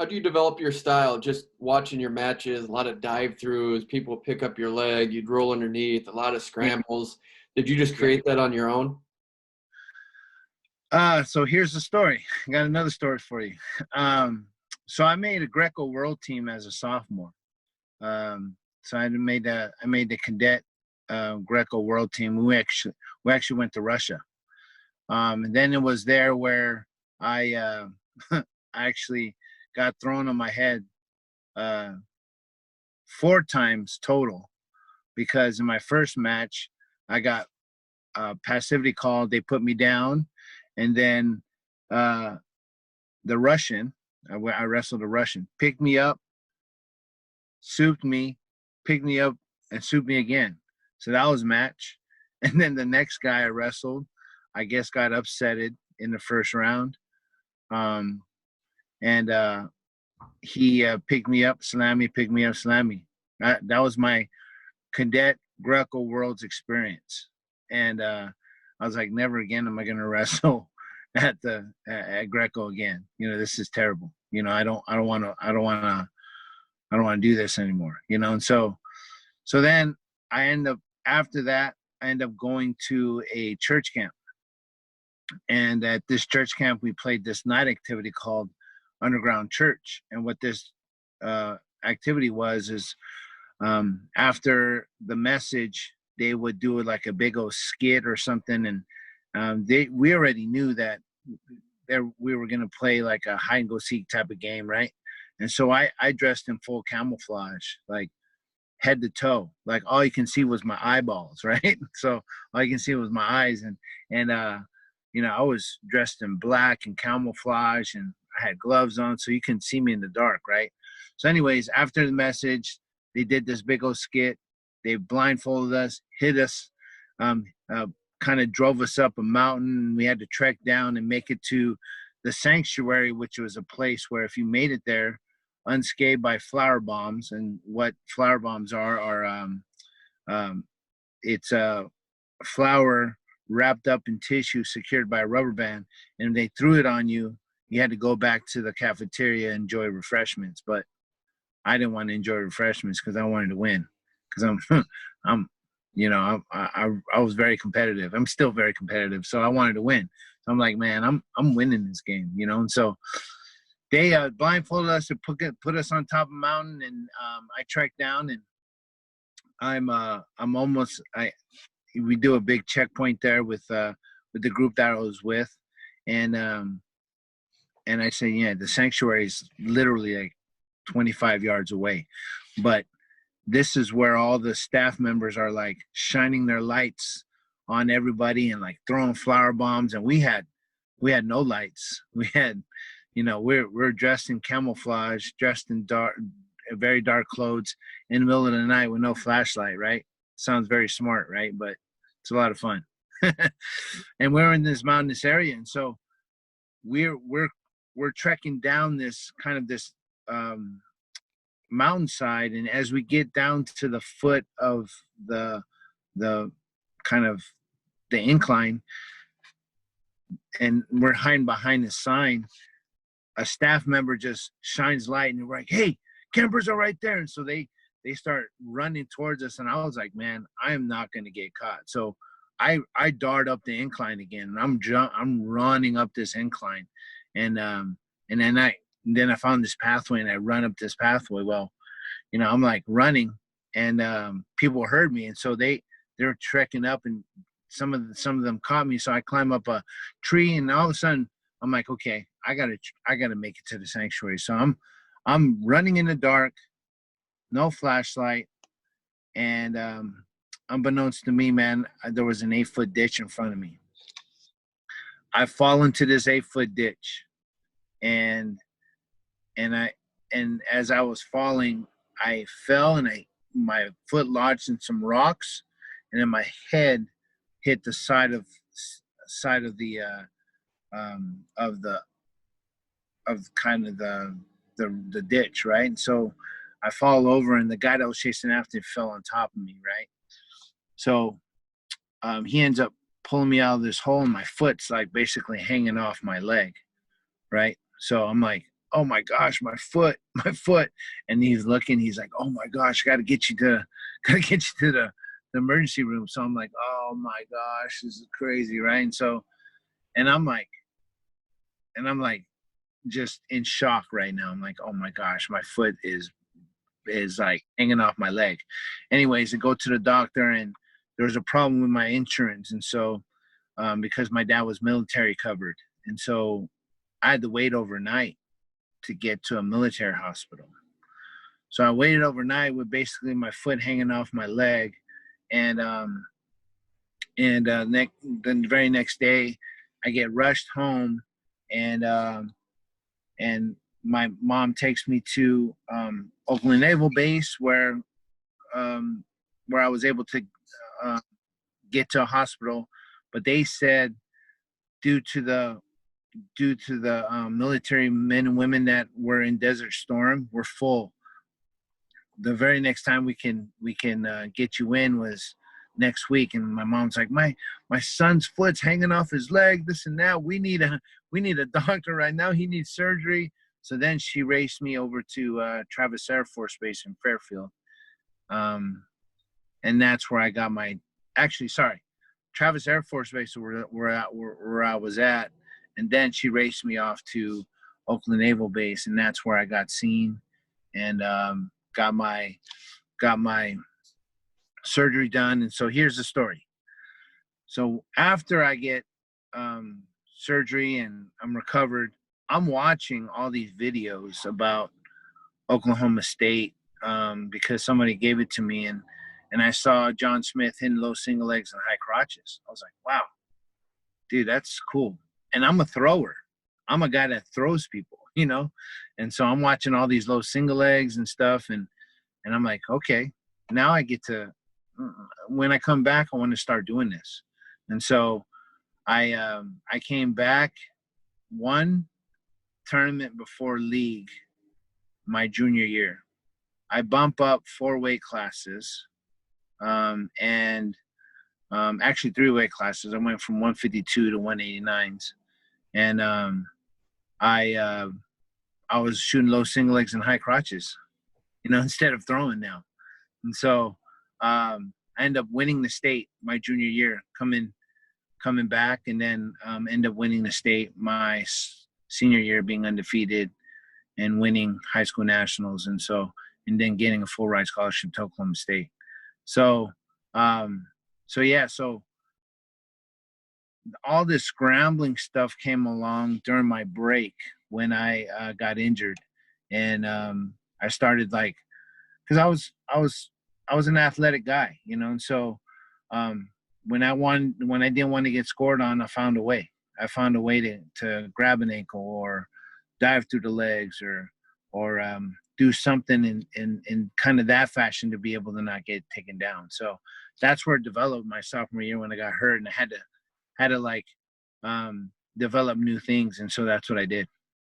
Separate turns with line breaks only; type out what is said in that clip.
How do you develop your style? Just watching your matches, a lot of dive throughs, people pick up your leg, you'd roll underneath, a lot of
Yeah,
scrambles. Did you just
yeah.
create that on your own?
So here's the story. I got another story for you. Um, so I made a Greco World Team as a sophomore. So I made the cadet Greco World Team. We actually went to Russia. And then it was there where I I actually got thrown on my head uh, 4 times total because in my first match I got passivity called. They put me down, and then uh, the Russian, I wrestled a Russian, picked me up, souped me, picked me up, and souped me again. So that was a match. And then the next guy I wrestled, I guess got upsetted in the first round. Um, and he picked me up, slammed me, picked me up, slammed me. That was my cadet Greco Worlds experience. And I was like, never again am I going to wrestle at Greco again. This is terrible. I don't want to do this anymore. And so then after that, I end up going to a church camp. And at this church camp, we played this night activity called Underground Church. And what this activity was is after the message, they would do like a big old skit or something. And we already knew that we were going to play like a hide and go seek type of game, right? And so I dressed in full camouflage, like head to toe. Like all you can see was my eyeballs, right? So all you can see was my eyes. And I was dressed in black and camouflage, and I had gloves on so you couldn't see me in the dark, right? So anyways, after the message, they did this big old skit. They blindfolded us, hit us, kind of drove us up a mountain. We had to trek down and make it to the sanctuary, which was a place where if you made it there unscathed by flower bombs, and what flower bombs it's a flower wrapped up in tissue secured by a rubber band, and they threw it on you. You had to go back to the cafeteria and enjoy refreshments, but I didn't want to enjoy refreshments because I wanted to win. Because I was very competitive. I'm still very competitive, so I wanted to win. So I'm like, man, I'm winning this game, And so they blindfolded us and put us on top of a mountain, and I trekked down, and we do a big checkpoint there with the group that I was with, and I say, yeah, the sanctuary is literally like 25 yards away, but this is where all the staff members are like shining their lights on everybody and like throwing flower bombs, and we had no lights. We had, we're dressed in camouflage, dressed in very dark clothes in the middle of the night with no flashlight, right? Sounds very smart, right? But it's a lot of fun. And we're in this mountainous area, and so we're trekking down this mountainside, and as we get down to the foot of the kind of the incline, and we're hiding behind the sign, a staff member just shines light, and we're like, hey, campers are right there. And so they start running towards us, and I was like, man, I am not going to get caught. So I dart up the incline again, and I'm running up this incline, and then I found this pathway, and I run up this pathway. Well, I'm like running, and people heard me, and so they're trekking up, and some of them caught me. So I climb up a tree, and all of a sudden I'm like, okay, I gotta make it to the sanctuary. So I'm running in the dark, no flashlight, and unbeknownst to me, man, there was an 8-foot ditch in front of me. I fall into this 8-foot ditch, and as I was falling, I fell, and my foot lodged in some rocks, and then my head hit the side of the ditch, right? And so I fall over, and the guy that was chasing after me fell on top of me, right? So he ends up pulling me out of this hole, and my foot's like basically hanging off my leg, right? So I'm like, oh my gosh, my foot, my foot. And he's looking, he's like, oh my gosh, gotta get you to the emergency room. So I'm like, oh my gosh, this is crazy, right? And so, and I'm like, just in shock right now. I'm like, oh my gosh, my foot is like hanging off my leg. Anyways, I go to the doctor, and there was a problem with my insurance. And so, because my dad was military covered, and so I had to wait overnight to get to a military hospital. So I waited overnight with basically my foot hanging off my leg, and the very next day, I get rushed home, and my mom takes me to Oakland Naval Base, where I was able to get to a hospital, but they said due to the military men and women that were in Desert Storm, we're full. The very next time we can get you in was next week. And my mom's like, my son's foot's hanging off his leg, this and that. We need a doctor right now. He needs surgery. So then she raced me over to Travis Air Force Base in Fairfield. And that's where I got Travis Air Force Base where I was at. And then she raced me off to Oakland Naval Base, and that's where I got seen and got my surgery done. And so here's the story. So after I get surgery and I'm recovered, I'm watching all these videos about Oklahoma State because somebody gave it to me, and I saw John Smith hitting low single legs and high crotches. I was like, wow, dude, that's cool. And I'm a thrower. I'm a guy that throws people, you know? And so I'm watching all these low single legs and stuff. And I'm like, okay, now I get to, when I come back, I want to start doing this. And so I came back one tournament before league my junior year. I bump up 4 weight classes and actually 3 weight classes. I went from 152 to 189s. And I was shooting low single legs and high crotches, you know, instead of throwing now. And so I ended up winning the state my junior year, coming back, and then end up winning the state my senior year, being undefeated and winning high school nationals. And then getting a full ride scholarship to Oklahoma State. So all this scrambling stuff came along during my break when I got injured, and I started because I was an athletic guy, you know, and so when I didn't want to get scored on, I found a way. I found a way to grab an ankle or dive through the legs or do something in kind of that fashion to be able to not get taken down. So that's where it developed my sophomore year when I got hurt, and I had to develop new things. And so that's what I did.